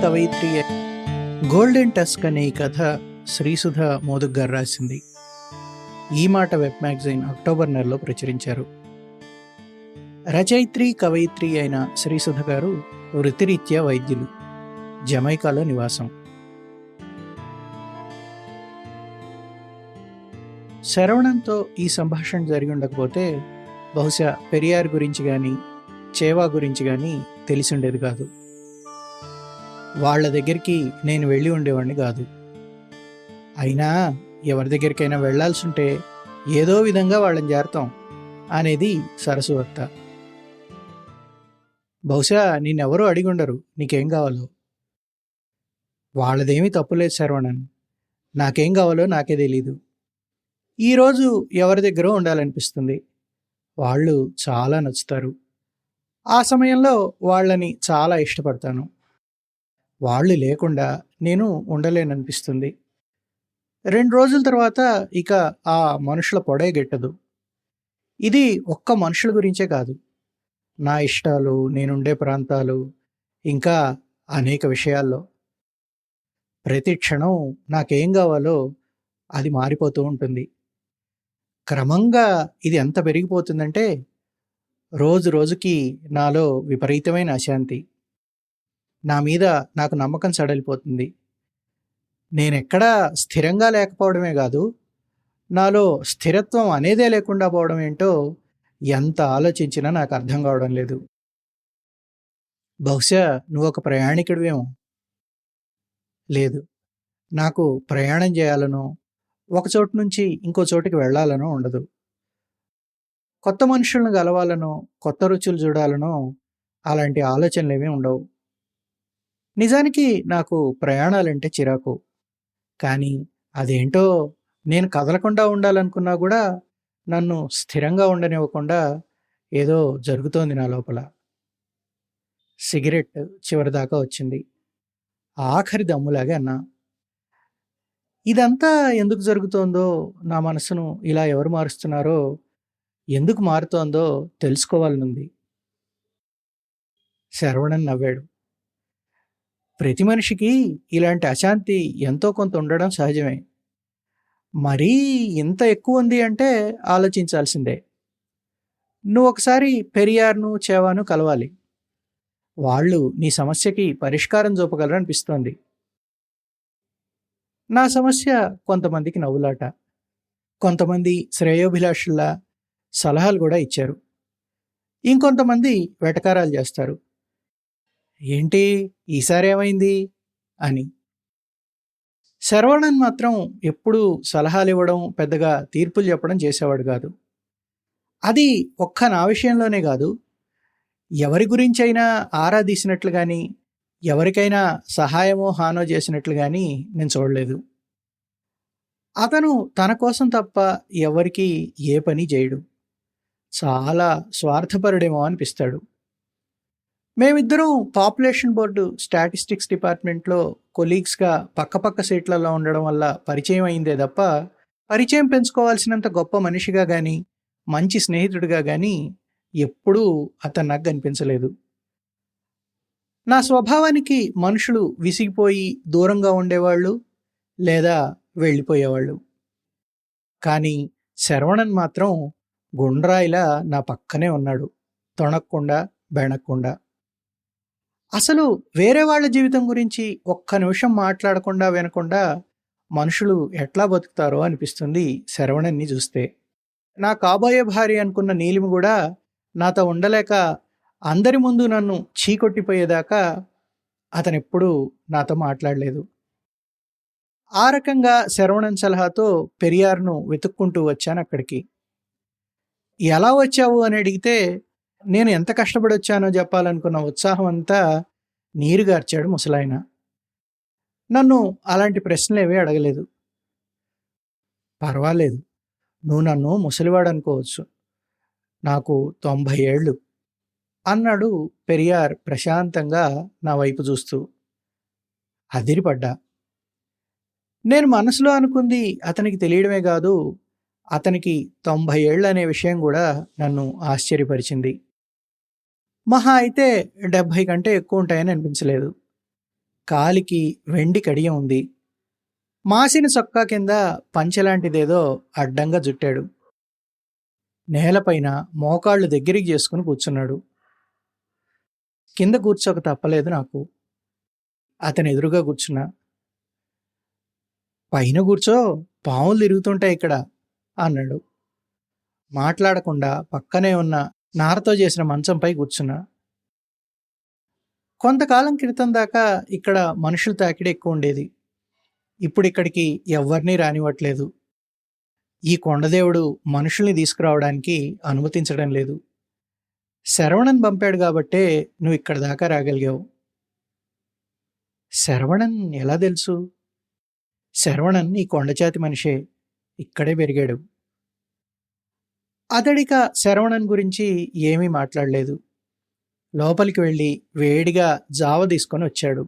కవయిత్రి golden tusk అనే ఈ కథ శ్రీసుధ మోదుగ్ గారు రాసింది. ఈ మాట వెబ్ మ్యాగజైన్ అక్టోబర్ నెలలో ప్రచురించారు. రచయిత్రి కవయిత్రి అయిన శ్రీసుధ గారు వృత్తిరీత్యా వైద్యులు, జమైకాలో నివాసం. శరవణంతో ఈ సంభాషణ జరిగి ఉండకపోతే బహుశా పెరియార్ గురించి కానీ చేవా గురించి కానీ తెలిసి ఉండేది కాదు. వాళ్ళ దగ్గరికి నేను వెళ్ళి ఉండేవాడిని కాదు. అయినా ఎవరి దగ్గరికైనా వెళ్లాల్సి ఉంటే ఏదో విధంగా వాళ్ళని చేరతాం అనేది సరసు వక్త. బహుశా నిన్నెవరూ అడిగి ఉండరు నీకేం కావాలో. వాళ్ళదేమీ తప్పులేదు శరవణన్, నాకేం కావాలో నాకే తెలీదు. ఈరోజు ఎవరి దగ్గర ఉండాలనిపిస్తుంది. వాళ్ళు చాలా నచ్చుతారు. ఆ సమయంలో వాళ్ళని చాలా ఇష్టపడతాను. వాళ్ళు లేకుండా నేను ఉండలేననిపిస్తుంది. 2 రోజుల తర్వాత ఇక ఆ మనుషుల పొడే గెట్టదు. ఇది ఒక్క మనుషుల గురించే కాదు, నా ఇష్టాలు, నేనుండే ప్రాంతాలు, ఇంకా అనేక విషయాల్లో. ప్రతి క్షణం నాకేం కావాలో అది మారిపోతూ ఉంటుంది. క్రమంగా ఇది ఎంత పెరిగిపోతుందంటే రోజు రోజుకి నాలో విపరీతమైన అశాంతి. నా మీద నాకు నమ్మకం సడలిపోతుంది. నేనెక్కడా స్థిరంగా లేకపోవడమే కాదు, నాలో స్థిరత్వం అనేదే లేకుండా పోవడం ఏంటో ఎంత ఆలోచించినా నాకు అర్థం కావడం లేదు. బహుశా నువ్వొక ప్రయాణికుడివేమో. లేదు, నాకు ప్రయాణం చేయాలనో, ఒక చోటు నుంచి ఇంకో చోటికి వెళ్ళాలనో ఉండదు. కొత్త మనుషులను కలవాలనో, కొత్త రుచులు చూడాలనో అలాంటి ఆలోచనలేమీ ఉండవు. నిజానికి నాకు ప్రయాణాలంటే చిరాకు. కానీ అదేంటో నేను కదలకుండా ఉండాలనుకున్నా కూడా నన్ను స్థిరంగా ఉండనివ్వకుండా ఏదో జరుగుతోంది నా లోపల. సిగరెట్ చివరిదాకా వచ్చింది. ఆఖరి దమ్ములాగే అన్నా. ఇదంతా ఎందుకు జరుగుతోందో, నా మనసును ఇలా ఎవరు మారుస్తున్నారో, ఎందుకు మారుతోందో తెలుసుకోవాలనుంది. శరవణన్ నవ్వాడు. ప్రతి మనిషికి ఇలాంటి అశాంతి ఎంతో కొంత ఉండడం సహజమే. మరీ ఇంత ఎక్కువ ఉంది అంటే ఆలోచించాల్సిందే. నువ్వు ఒకసారి పెరియార్ను చేవాను కలవాలి. వాళ్ళు నీ సమస్యకి పరిష్కారం చూపగలరు అనిపిస్తోంది. నా సమస్య కొంతమందికి నవ్వులాట, కొంతమంది శ్రేయోభిలాషుల్లా సలహాలు కూడా ఇచ్చారు. ఇంకొంతమంది వెటకారాలు చేస్తారు. ఏంటి ఈసారి ఏమైంది అని. శరవణన్ మాత్రం ఎప్పుడూ సలహాలు ఇవ్వడం, పెద్దగా తీర్పులు చెప్పడం చేసేవాడు కాదు. అది ఒక్క నా విషయంలోనే కాదు, ఎవరి గురించైనా ఆరా తీసినట్లు కానీ, ఎవరికైనా సహాయమో హానో చేసినట్లు కానీ నేను చూడలేదు. అతను తన కోసం తప్ప ఎవరికి ఏ పని చేయడు. చాలా స్వార్థపరుడేమో అనిపిస్తాడు. మేమిద్దరం పాపులేషన్ బోర్డు స్టాటిస్టిక్స్ డిపార్ట్మెంట్లో కొలీగ్స్గా పక్కపక్క సీట్లలో ఉండడం వల్ల పరిచయం అయిందే తప్ప, పరిచయం పెంచుకోవాల్సినంత గొప్ప మనిషిగా కానీ, మంచి స్నేహితుడిగా కానీ ఎప్పుడూ అతను నాకు కనిపించలేదు. నా స్వభావానికి మనుషులు విసిగిపోయి దూరంగా ఉండేవాళ్ళు లేదా వెళ్ళిపోయేవాళ్ళు. కానీ శరవణన్ మాత్రం గుండ్రాయిలా నా పక్కనే ఉన్నాడు, తొణక్కుండా బెణక్కుండా. అసలు వేరే వాళ్ళ జీవితం గురించి ఒక్క నిమిషం మాట్లాడకుండా వినకుండా మనుషులు ఎట్లా బతుకుతారో అనిపిస్తుంది శరవణన్ని చూస్తే. నా కాబోయే భార్య అనుకున్న నీలిమి కూడా నాతో ఉండలేక అందరి ముందు నన్ను చీకొట్టిపోయేదాకా అతనెప్పుడూ నాతో మాట్లాడలేదు. ఆ రకంగా శరవణన్ సలహాతో పెరియార్ను వెతుక్కుంటూ వచ్చాను అక్కడికి. ఎలా వచ్చావు అని అడిగితే నేను ఎంత కష్టపడి వచ్చానో చెప్పాలనుకున్న ఉత్సాహం అంతా నీరుగార్చాడు ముసలాయన. నన్ను అలాంటి ప్రశ్నలేవీ అడగలేదు. పర్వాలేదు, నువ్వు నన్ను ముసలివాడు అనుకోవచ్చు, నాకు 90 ఏళ్ళు అన్నాడు పెరియార్ ప్రశాంతంగా నా వైపు చూస్తూ. అదిరిపడ్డా. నేను మనసులో అనుకుంది అతనికి తెలియడమే కాదు, అతనికి 90 ఏళ్ళు అనే విషయం కూడా నన్ను ఆశ్చర్యపరిచింది. మహా అయితే 70 కంటే ఎక్కువ ఉంటాయని అనిపించలేదు. కాలికి వెండి కడియం ఉంది. మాసిన చొక్కా కింద పంచెలాంటిదేదో అడ్డంగా జుట్టాడు. నేలపైన మోకాళ్ళు దగ్గరికి చేసుకుని కూర్చున్నాడు. కింద కూర్చోక తప్పలేదు నాకు. అతని ఎదురుగా కూర్చున్నా. పైన కూర్చో, పాములు తిరుగుతుంటాయి ఇక్కడ అన్నాడు. మాట్లాడకుండా పక్కనే ఉన్న నారతో చేసిన మంచంపై కూర్చున్నా. కొంతకాలం క్రితం దాకా ఇక్కడ మనుషుల తాకిడి ఎక్కువ ఉండేది. ఇప్పుడు ఇక్కడికి ఎవ్వరినీ రానివ్వట్లేదు. ఈ కొండదేవుడు మనుషుల్ని తీసుకురావడానికి అనుమతించడం లేదు. శరవణన్ పంపాడు కాబట్టే నువ్వు ఇక్కడ దాకా రాగలిగావు. శరవణన్ ఎలా తెలుసు? శరవణన్ ఈ కొండజాతి మనిషే, ఇక్కడే పెరిగాడు. అతడిక శరవణన్ గురించి ఏమీ మాట్లాడలేదు. లోపలికి వెళ్ళి వేడిగా జావ తీసుకొని వచ్చాడు.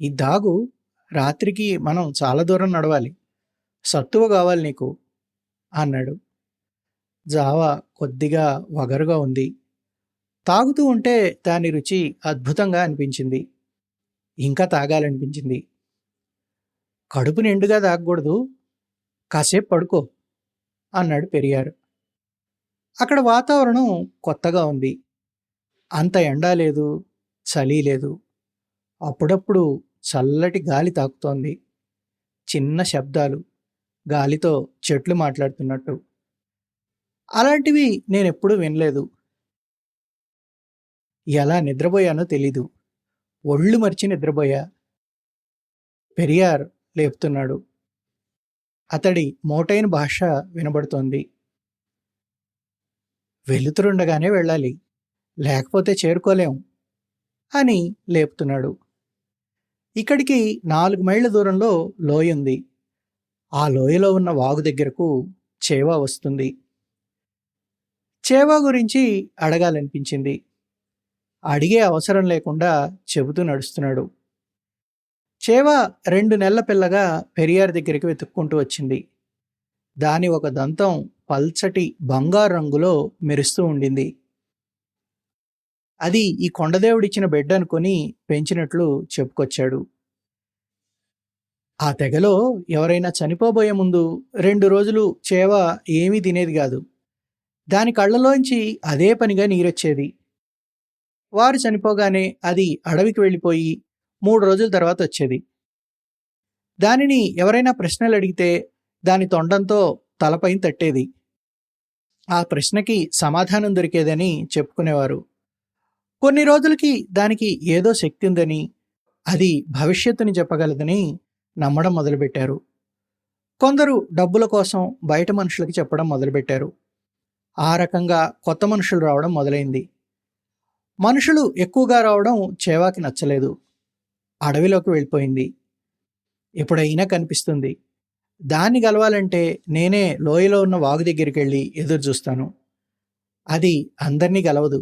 ఈ దాగు, రాత్రికి మనం చాలా దూరం నడవాలి, సత్తువ కావాలి నీకు అన్నాడు. జావ కొద్దిగా వగరుగా ఉంది. తాగుతూ ఉంటే దాని రుచి అద్భుతంగా అనిపించింది. ఇంకా తాగాలనిపించింది. కడుపు నిండుగా తాగకూడదు, కాసేపు పడుకో అన్నాడు పెరియార్. అక్కడ వాతావరణం కొత్తగా ఉంది. అంత ఎండా లేదు, చలి లేదు. అప్పుడప్పుడు చల్లటి గాలి తాకుతోంది. చిన్న శబ్దాలు, గాలితో చెట్లు మాట్లాడుతున్నట్టు. అలాంటివి నేనెప్పుడూ వినలేదు. ఎలా నిద్రపోయానో తెలీదు. ఒళ్ళు మరిచి నిద్రపోయా. పెరియార్ లేపుతున్నాడు. అతడి మోటైన భాష వినబడుతోంది. వెలుతురుండగానే వెళ్ళాలి, లేకపోతే చేరుకోలేం అని లేపుతున్నాడు. ఇక్కడికి 4 మైళ్ళ దూరంలో లోయ ఉంది. ఆ లోయలో ఉన్న వాగు దగ్గరకు చేవా వస్తుంది. చేవా గురించి అడగాలనిపించింది. అడిగే అవసరం లేకుండా చెబుతూ నడుస్తున్నాడు. చేవా 2 నెలల పిల్లగా పెరియార్ దగ్గరికి వెతుక్కుంటూ వచ్చింది. దాని ఒక దంతం పల్చటి బంగారు రంగులో మెరుస్తూ ఉండింది. అది ఈ కొండదేవుడిచ్చిన బిడ్డ అనుకొని పెంచినట్లు చెప్పుకొచ్చాడు. ఆ తెగలో ఎవరైనా చనిపోబోయే ముందు 2 రోజులు చేవ ఏమీ తినేది కాదు. దాని కళ్ళలోంచి అదే పనిగా నీరొచ్చేది. వారు చనిపోగానే అది అడవికి వెళ్ళిపోయి 3 రోజుల తర్వాత వచ్చేది. దానిని ఎవరైనా ప్రశ్నలు అడిగితే దాని తొండంతో తలపైన తట్టేది. ఆ ప్రశ్నకి సమాధానం దొరికేదని చెప్పుకునేవారు. కొన్ని రోజులకి దానికి ఏదో శక్తి ఉందని, అది భవిష్యత్తుని చెప్పగలదని నమ్మడం మొదలుపెట్టారు. కొందరు డబ్బుల కోసం బయట మనుషులకి చెప్పడం మొదలుపెట్టారు. ఆ రకంగా కొత్త మనుషులు రావడం మొదలైంది. మనుషులు ఎక్కువగా రావడం చేవాకి నచ్చలేదు. అడవిలోకి వెళ్ళిపోయింది. ఎప్పుడైనా కనిపిస్తుంది. దాన్ని గెలవాలంటే నేనే లోయలో ఉన్న వాగు దగ్గరికి వెళ్ళి ఎదురు చూస్తాను. అది అందరినీ గెలవదు.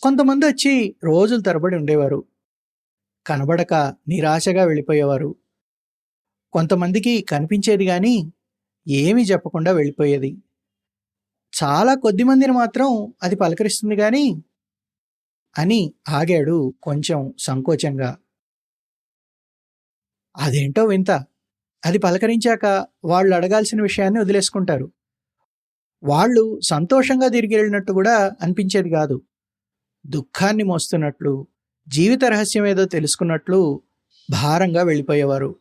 కొంతమంది వచ్చి రోజుల తరబడి ఉండేవారు. కనబడక నిరాశగా వెళ్ళిపోయేవారు. కొంతమందికి కనిపించేది కానీ ఏమీ చెప్పకుండా వెళ్ళిపోయేది. చాలా కొద్ది మందిని మాత్రం అది పలకరిస్తుంది కానీ అని ఆగాడు కొంచెం సంకోచంగా. అదేంటో వింత. అది పలకరించాక వాళ్ళు అడగాల్సిన విషయాన్ని వదిలేసుకుంటారు. వాళ్ళు సంతోషంగా తిరిగి వెళ్ళినట్టు కూడా అనిపించేది కాదు. దుఃఖాన్ని మోస్తున్నట్లు, జీవిత రహస్యం ఏదో తెలుసుకున్నట్లు భారంగా వెళ్ళిపోయేవారు.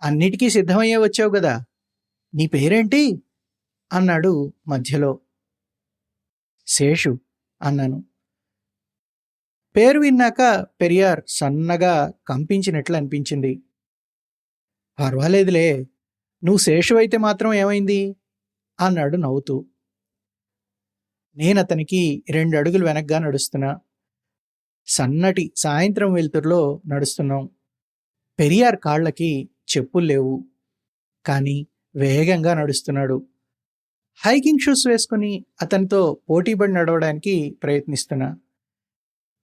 అన్నిటికీ సిద్ధమయ్యే వచ్చావు కదా, నీ పేరేంటి అన్నాడు మధ్యలో. శేషు అన్నాను. పేరు విన్నాక పెరియార్ సన్నగా కంపించినట్లు అనిపించింది. పర్వాలేదులే, నువ్వు శేషు అయితే మాత్రం ఏమైంది అన్నాడు నవ్వుతూ. నేనతనికి 2 అడుగులు వెనక్గా నడుస్తున్నా. సన్నటి సాయంత్రం వెలుతురులో నడుస్తున్నాం. పెరియార్ కాళ్ళకి చెప్పులు లేవు, కానీ వేగంగా నడుస్తున్నాడు. హైకింగ్ షూస్ వేసుకుని అతనితో పోటీపడి నడవడానికి ప్రయత్నిస్తున్నా.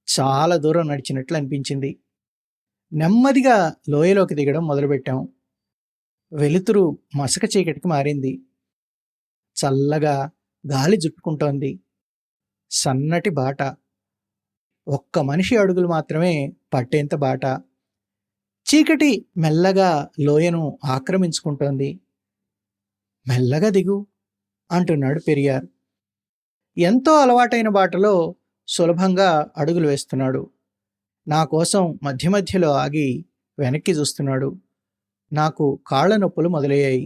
చాలా దూరం నడిచినట్లు అనిపించింది. నెమ్మదిగా లోయలోకి దిగడం మొదలుపెట్టాం. వెలుతురు మసక చీకటికి మారింది. చల్లగా గాలి జుట్టుకుంటోంది. సన్నటి బాట. ఒక్క మనిషి అడుగులు మాత్రమే పట్టేంత బాట. చీకటి మెల్లగా లోయను ఆక్రమించుకుంటోంది. మెల్లగా దిగు అంటున్నాడు పెరియార్. ఎంతో అలవాటైన బాటలో సులభంగా అడుగులు వేస్తున్నాడు. నా కోసం మధ్య మధ్యలో ఆగి వెనక్కి చూస్తున్నాడు. నాకు కాళ్ళ నొప్పులు మొదలయ్యాయి.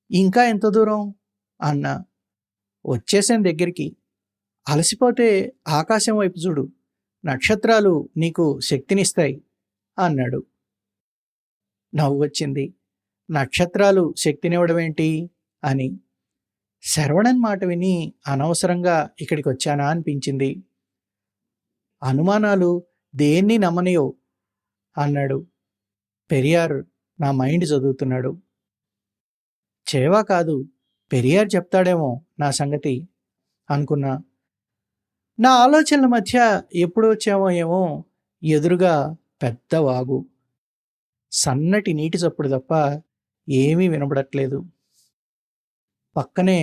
ఇంకా ఎంత దూరం అన్నా. వచ్చేసాను దగ్గరికి. అలసిపోతే ఆకాశం వైపు చూడు, నక్షత్రాలు నీకు శక్తినిస్తాయి అన్నాడు. నవ్వు వచ్చింది. నక్షత్రాలు శక్తినివ్వడమేంటి అని. శరవణన్ మాట విని అనవసరంగా ఇక్కడికి వచ్చానా అనిపించింది. అనుమానాలు దేన్ని నమ్మనియో అన్నాడు. పెరియార్ నా మైండ్ చదువుతున్నాడు. చేవా కాదు, పెరియార్ చెప్తాడేమో నా సంగతి అనుకున్నా. నా ఆలోచనల మధ్య ఎప్పుడు వచ్చామో ఏమో ఎదురుగా పెద్ద వాగు. సన్నటి నీటి చప్పుడు తప్ప ఏమీ వినబడట్లేదు. పక్కనే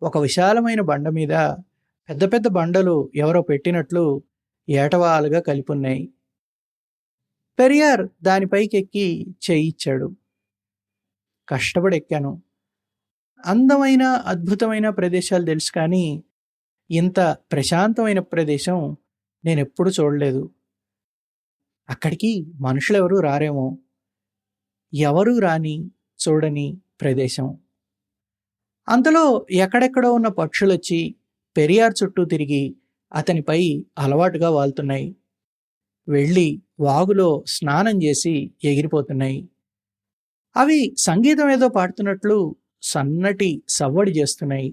ఒక విశాలమైన బండ మీద పెద్ద పెద్ద బండలు ఎవరో పెట్టినట్లు ఏటవాలుగా కలిపున్నాయి. పెరియార్ దానిపైకెక్కి చేయిచ్చాడు. కష్టపడి ఎక్కాను. అందమైన అద్భుతమైన ప్రదేశాలు తెలుసు, కానీ ఇంత ప్రశాంతమైన ప్రదేశం నేనెప్పుడు చూడలేదు. అక్కడికి మనుషులెవరూ రారేమో. ఎవరూ రాని చూడని ప్రదేశం. అంతలో ఎక్కడెక్కడో ఉన్న పక్షులొచ్చి పెరియార్ చుట్టూ తిరిగి అతనిపై అలవాటుగా వాలుతున్నాయి. వెళ్ళి వాగులో స్నానం చేసి ఎగిరిపోతున్నాయి. అవి సంగీతం ఏదో పాడుతున్నట్లు సన్నటి సవ్వడి చేస్తున్నాయి.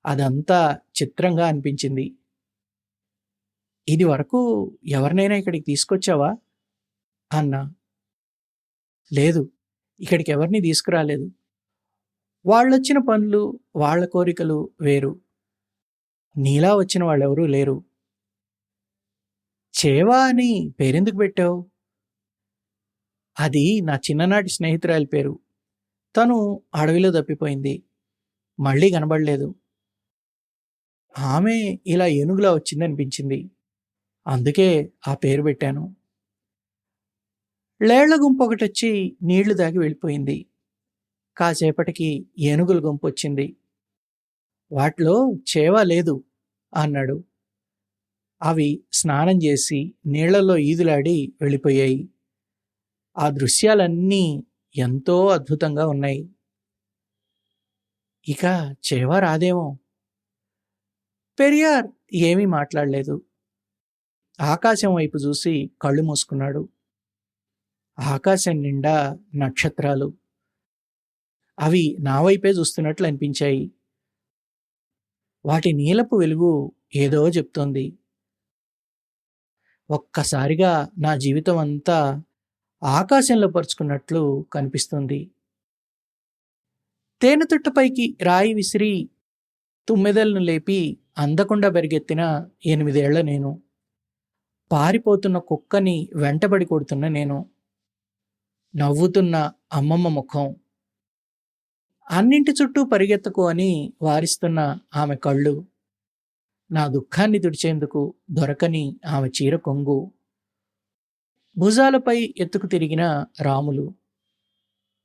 అదంతా చిత్రంగా అనిపించింది. ఇది వరకు ఎవరినైనా ఇక్కడికి తీసుకొచ్చావా అన్నా. లేదు, ఇక్కడికి ఎవరిని తీసుకురాలేదు. వాళ్ళొచ్చిన పనులు, వాళ్ళ కోరికలు వేరు. నీలా వచ్చిన వాళ్ళెవరూ లేరు. చేవా అని పేరెందుకు పెట్టావు? అది నా చిన్ననాటి స్నేహితురాలి పేరు. తను అడవిలో తప్పిపోయింది. మళ్ళీ కనబడలేదు. ఆమె ఇలా ఏనుగులా వచ్చిందనిపించింది. అందుకే ఆ పేరు పెట్టాను. లేళ్ల గుంపు ఒకటొచ్చి నీళ్లు దాగి వెళ్ళిపోయింది. కాసేపటికి ఏనుగుల గుంపు వచ్చింది. వాటిలో చేవా లేదు అన్నాడు. అవి స్నానం చేసి నీళ్లలో ఈదులాడి వెళ్ళిపోయాయి. ఆ దృశ్యాలన్నీ ఎంతో అద్భుతంగా ఉన్నాయి. ఇక చేవా రాదేమో. పెరియార్ ఏమీ మాట్లాడలేదు. ఆకాశం వైపు చూసి కళ్ళు మూసుకున్నాడు. ఆకాశం నిండా నక్షత్రాలు. అవి నా వైపే చూస్తున్నట్లు అనిపించాయి. వాటి నీలపు వెలుగు ఏదో చెప్తోంది. ఒక్కసారిగా నా జీవితం అంతా ఆకాశంలో పరుచుకున్నట్లు కనిపిస్తుంది. తేనెతుట్టపైకి రాయి విసిరి తుమ్మెదలను లేపి అందకుండా బెరిగెత్తిన 8 ఏళ్ల నేను. పారిపోతున్న కుక్కని వెంటబడి కొడుతున్న నేను. నవ్వుతున్న అమ్మమ్మ ముఖం. అన్నింటి చుట్టూ పరిగెత్తకు అని వారిస్తున్న ఆమె కళ్ళు. నా దుఃఖాన్ని తుడిచేందుకు దొరకని ఆమె చీర కొంగు. భుజాలపై ఎత్తుకు తిరిగిన రాములు.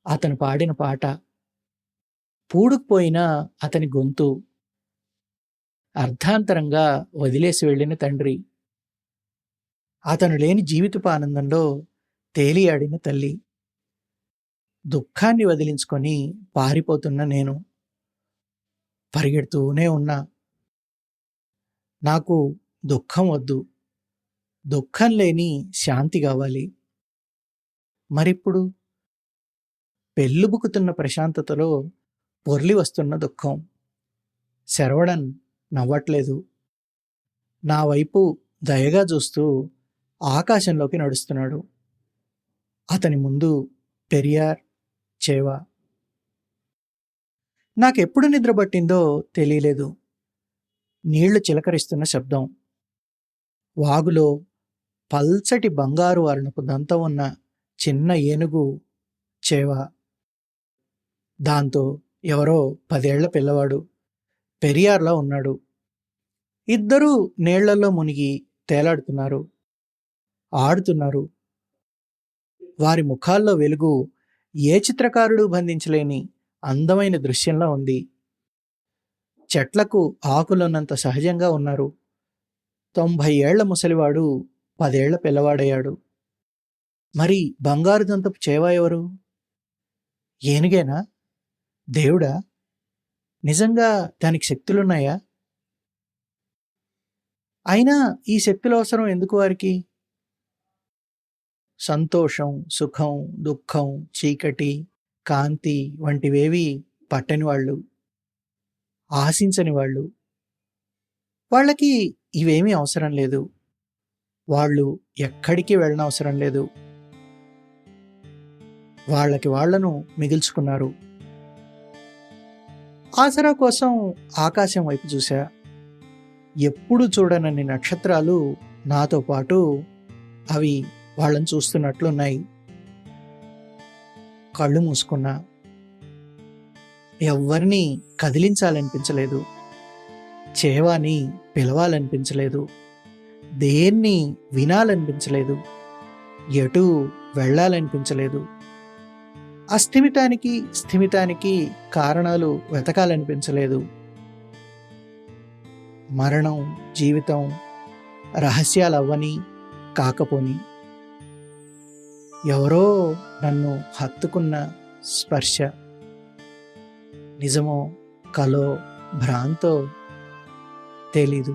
అతను పాడిన పాట. పూడుకుపోయిన అతని గొంతు. అర్ధాంతరంగా వదిలేసి వెళ్ళిన తండ్రి. అతను లేని జీవితపు ఆనందంలో తేలియాడిన తల్లి. దుఃఖాన్ని వదిలించుకొని పారిపోతున్న నేను. పరిగెడుతూనే ఉన్నా. నాకు దుఃఖం వద్దు. దుఃఖం లేని శాంతి కావాలి. మరిప్పుడు పెళ్ళుబుకుతున్న ప్రశాంతతలో పొర్లి వస్తున్న దుఃఖం. శరవణన్ నవ్వట్లేదు. నా వైపు దయగా చూస్తూ ఆకాశంలోకి నడుస్తున్నాడు. అతని ముందు పెరియార్, చేవా. నాకెప్పుడు నిద్ర పట్టిందో తెలియలేదు. నీళ్లు చిలకరిస్తున్న శబ్దం. వాగులో పల్చటి బంగారు వర్ణపు దంతం ఉన్న చిన్న ఏనుగు చేవా. దాంతో ఎవరో 10 ఏళ్ల పిల్లవాడు పెరియార్లా ఉన్నాడు. ఇద్దరూ నీళ్లలో మునిగి తేలాడుతున్నారు, ఆడుతున్నారు. వారి ముఖాల్లో వెలుగు ఏ చిత్రకారుడు బంధించలేని అందమైన దృశ్యంలా ఉంది. చెట్లకు ఆకులున్నంత సహజంగా ఉన్నారు. 90 ఏళ్ల ముసలివాడు 10 ఏళ్ల పిల్లవాడయ్యాడు. మరి బంగారు దంతపు చేవ ఎవరు? ఏనుగేనా? దేవుడా? నిజంగా దానికి శక్తులున్నాయా? అయినా ఈ శక్తుల అవసరం ఎందుకు వారికి? సంతోషం, సుఖం, దుఃఖం, చీకటి, కాంతి వంటివేవి పట్టని వాళ్ళు, ఆశించని వాళ్ళు. వాళ్ళకి ఇవేమీ అవసరం లేదు. వాళ్ళు ఎక్కడికి వెళ్ళనవసరం లేదు. వాళ్ళకి వాళ్ళను మిగిల్చుకున్నారు. ఆసరా కోసం ఆకాశం వైపు చూశా. ఎప్పుడు చూడనన్ని నక్షత్రాలు నాతో పాటు అవి వాళ్ళని చూస్తున్నట్లున్నాయి. కళ్ళు మూసుకున్నా. ఎవ్వరినీ కదిలించాలనిపించలేదు. చేవాని పిలవాలనిపించలేదు. దేన్ని వినాలనిపించలేదు. ఎటు వెళ్ళాలనిపించలేదు. అస్థిమితానికి స్థిమితానికి కారణాలు వెతకాలనిపించలేదు. మరణం, జీవితం రహస్యాలవ్వని కాకపోని ఎవరో నన్ను హత్తుకున్న స్పర్శ నిజమో కలో భ్రాంతో తెలీదు.